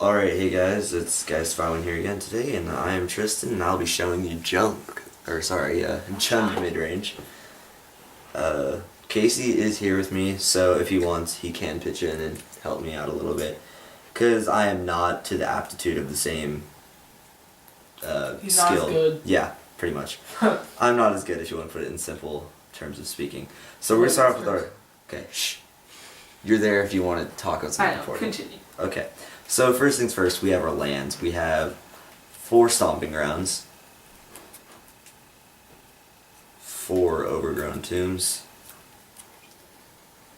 Alright, hey guys, it's Guys Following here again today, and I am Tristan, and I'll be showing you Jund Midrange. Casey is here with me, so if he wants, he can pitch in and help me out a little bit. Because I am not to the aptitude of the same He's skill. not as good. Yeah, pretty much. I'm not as good if you want to put it in simple terms of speaking. So we're going to start off with our... Okay, shh. You're there if you want to talk about something important. Continue. Okay, so first things first, we have our lands. We have 4 Stomping Grounds, 4 Overgrown Tombs,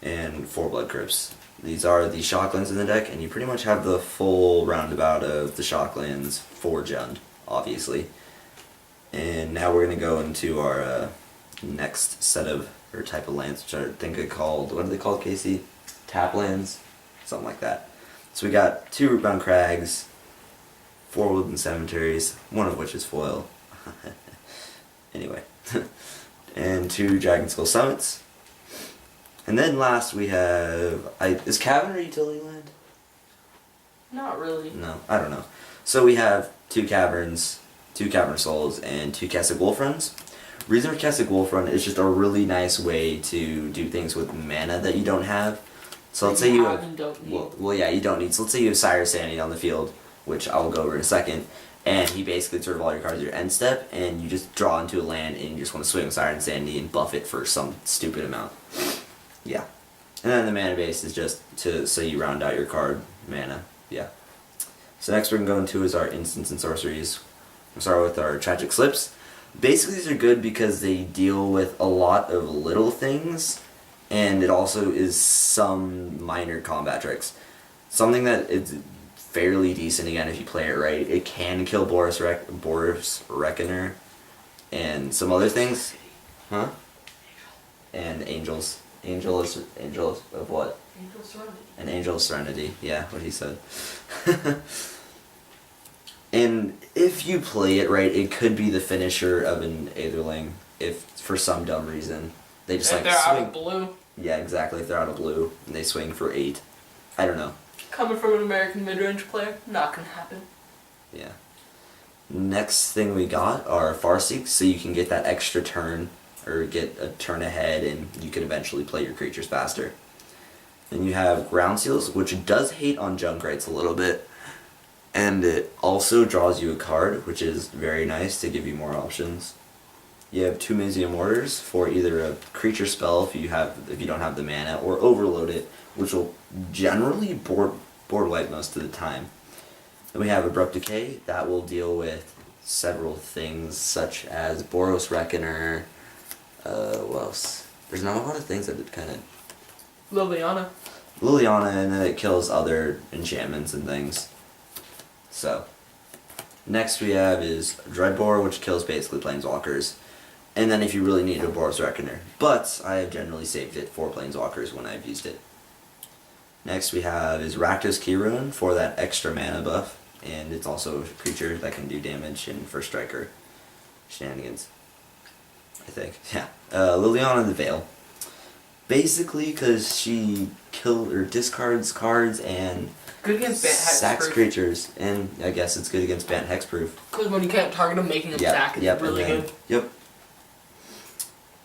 and 4 Blood Crypts. These are the Shocklands in the deck, and you pretty much have the full roundabout of the Shocklands for Jund, obviously. And now we're going to go into our next set of, or type of lands, which I think are called, what are they called, Casey? Tap lands? Something like that. So we got 2 Rootbound Crags, 4 Woodland Cemeteries, one of which is foil. Anyway. And 2 Dragon Skull Summits. And then last we have... is Cavern a utility land? Not really. No, I don't know. So we have 2 Caverns, 2 Cavern Souls, and 2 Castic Wolf Runs. Reason for Castic Wolf Run is just a really nice way to do things with mana that you don't have. So let's say you have... Well, yeah, you don't need. So let's say you have Cyrus Sanity on the field, which I'll go over in a second, and he basically sort of all your cards at your end step, and you just draw into a land, and you just want to swing with Cyrus Sanity and buff it for some stupid amount. Yeah. And then the mana base is just so you round out your card mana. Yeah. So next we're going to go into is our instants and sorceries. We'll start with our Tragic Slips. Basically these are good because they deal with a lot of little things, and it also is some minor combat tricks. Something that is fairly decent, again, if you play it right. It can kill Boris Reckoner and some other things. Huh? And Angels. Angel of what? Angel of Serenity. An Angel of Serenity, yeah, what he said. And if you play it right, it could be the finisher of an Aetherling, if for some dumb reason. They just if like they're swing. out of blue. Yeah, exactly, if they're out of blue, and they swing for 8. I don't know. Coming from an American mid-range player, not gonna happen. Yeah. Next thing we got are Farseeks, so you can get that extra turn, or get a turn ahead, and you can eventually play your creatures faster. Then you have Ground Seals, which does hate on Junkrates a little bit, and it also draws you a card, which is very nice to give you more options. You have 2 Museum Orders for either a creature spell if you don't have the mana, or Overload it, which will generally board wipe most of the time. Then we have Abrupt Decay that will deal with several things such as Boros Reckoner. What else? There's not a lot of things that it kind of... Liliana, and then it kills other enchantments and things. So, next we have is Dreadbore, which kills basically Planeswalkers. And then if you really need a Boros Reckoner. But I have generally saved it for Planeswalkers when I've used it. Next we have is Rakdos Keyruin for that extra mana buff. And it's also a creature that can do damage in First Striker shenanigans, I think. Yeah. Liliana the Veil. Basically because she discards cards and good against Bant sacks Hexproof. creatures. And I guess it's good against Bant Hexproof. Because when you can't target them, making them sack is really good. Yep.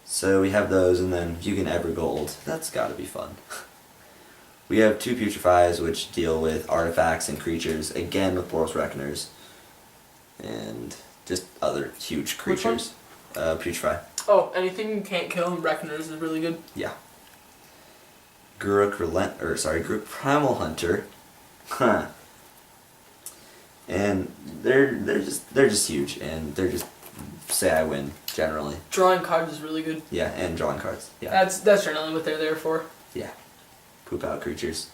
So we have those, and then you can Evergold. That's gotta be fun. We have 2 Putrefies, which deal with artifacts and creatures, again with Boros Reckoners. And just other huge creatures. Putrefy. Oh, anything you can't kill in Reckoners is really good. Yeah. Garruk Primal Hunter. Huh. And they're just huge, and they're just say I win generally. Drawing cards is really good. Yeah, and drawing cards. Yeah. That's generally what they're there for. Yeah. Poop out creatures.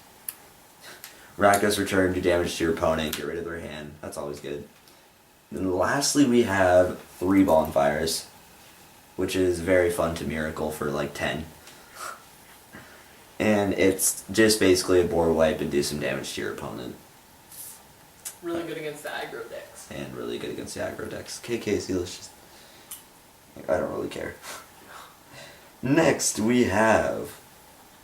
Rakdos Return, do damage to your opponent, get rid of their hand. That's always good. Then lastly we have 3 Bonfires, which is very fun to Miracle for like 10. And it's just basically a board wipe and do some damage to your opponent. Really good against the aggro decks. And really good against the aggro decks. Okay, Casey, let's just... I don't really care. Next we have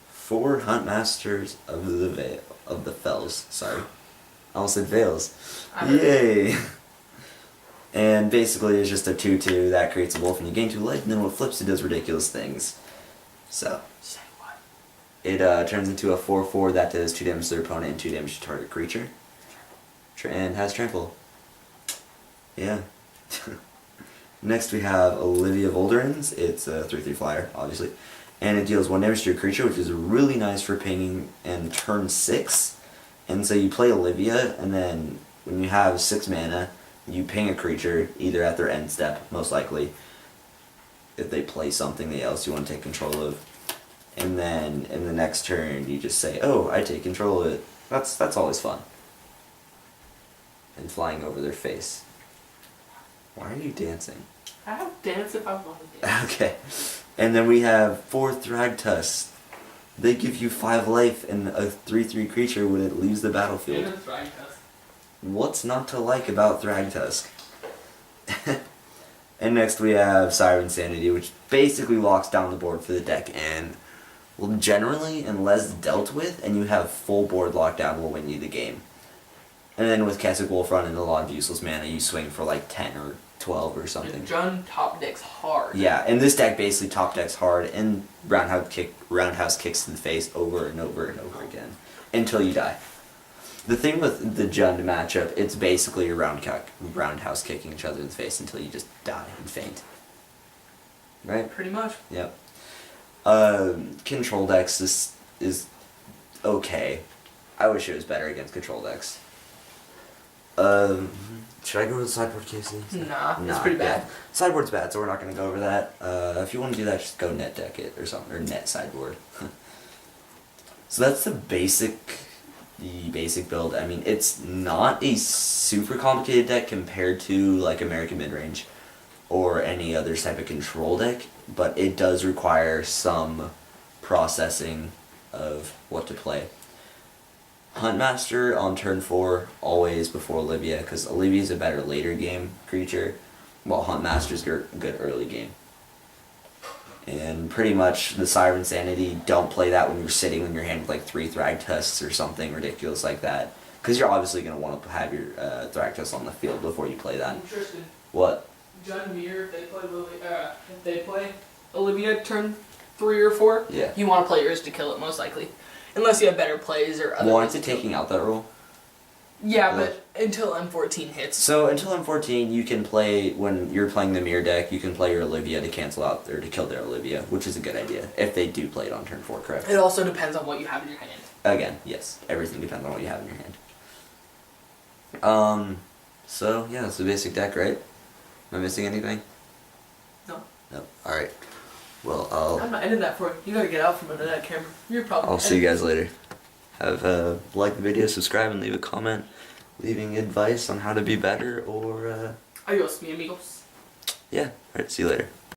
4 Huntmasters of the Fells, sorry. I almost said fails. I heard Yay! And basically it's just a 2/2 that creates a wolf and you gain 2 life, and then when it flips it does ridiculous things. So, Say what? it turns into a 4/4 that does 2 damage to their opponent and 2 damage to target creature. And has trample. Yeah. Next we have Olivia Volderins. It's a 3/3 flyer, obviously. And it deals 1 damage to your creature, which is really nice for pinging and turn 6. And so you play Olivia, and then when you have 6 mana, you ping a creature, either at their end step, most likely, if they play something else you want to take control of. And then in the next turn, you just say, oh, I take control of it. That's always fun. And flying over their face. Why are you dancing? I have dance if I want to dance. Okay. And then we have 4 Thragtusk. They give you 5 life and a 3/3 creature when it leaves the battlefield. Even Thragtusk. What's not to like about Thragtusk? And next we have Siren Sanity, which basically locks down the board for the deck, and well, generally, unless dealt with, and you have full board lockdown, will win you the game. And then with Castle Wolfrun and a lot of useless mana, you swing for like 10 or 12 or something. And Jund top decks hard. Yeah, and this deck basically top decks hard, and roundhouse kicks to the face over and over and over again until you die. The thing with the Jund matchup, it's basically a roundhouse kicking each other in the face until you just die and faint. Right? Pretty much. Yep. Control decks is okay. I wish it was better against control decks. Should I go to the sideboard, Casey? Nah, it's pretty bad. Yeah. Sideboard's bad, so we're not going to go over that. If you want to do that, just go net deck it or something, or net sideboard. So that's the basic build. I mean, it's not a super complicated deck compared to like American Midrange or any other type of control deck, but it does require some processing of what to play. Huntmaster on turn 4, always before Olivia, because Olivia's a better later game creature, while Huntmaster's good early game. And pretty much the Siren Sanity, don't play that when you're sitting in your hand with like 3 Thragtusks or something ridiculous like that, because you're obviously going to want to have your Thragtusk on the field before you play that. Interesting. What? Jund Mir, if they play Olivia turn 3 or 4, Yeah. you want to play yours to kill it most likely. Unless you have better plays or other Warrants ways it to kill taking it. out that rule? Yeah, but until M14 hits. So until M14, you can play, when you're playing the mirror deck, you can play your Olivia to cancel out, or to kill their Olivia, which is a good idea, if they do play it on turn 4, correct? It also depends on what you have in your hand. Again, yes, everything depends on what you have in your hand. So yeah, that's the basic deck, right? Am I missing anything? No. No. Alright. Well, I'm not ending that for you. You gotta get out from under that camera. You're probably. I'll see you guys later. Have like the video, subscribe, and leave a comment, leaving advice on how to be better, or Adios, mi amigos. yeah. Alright, see you later.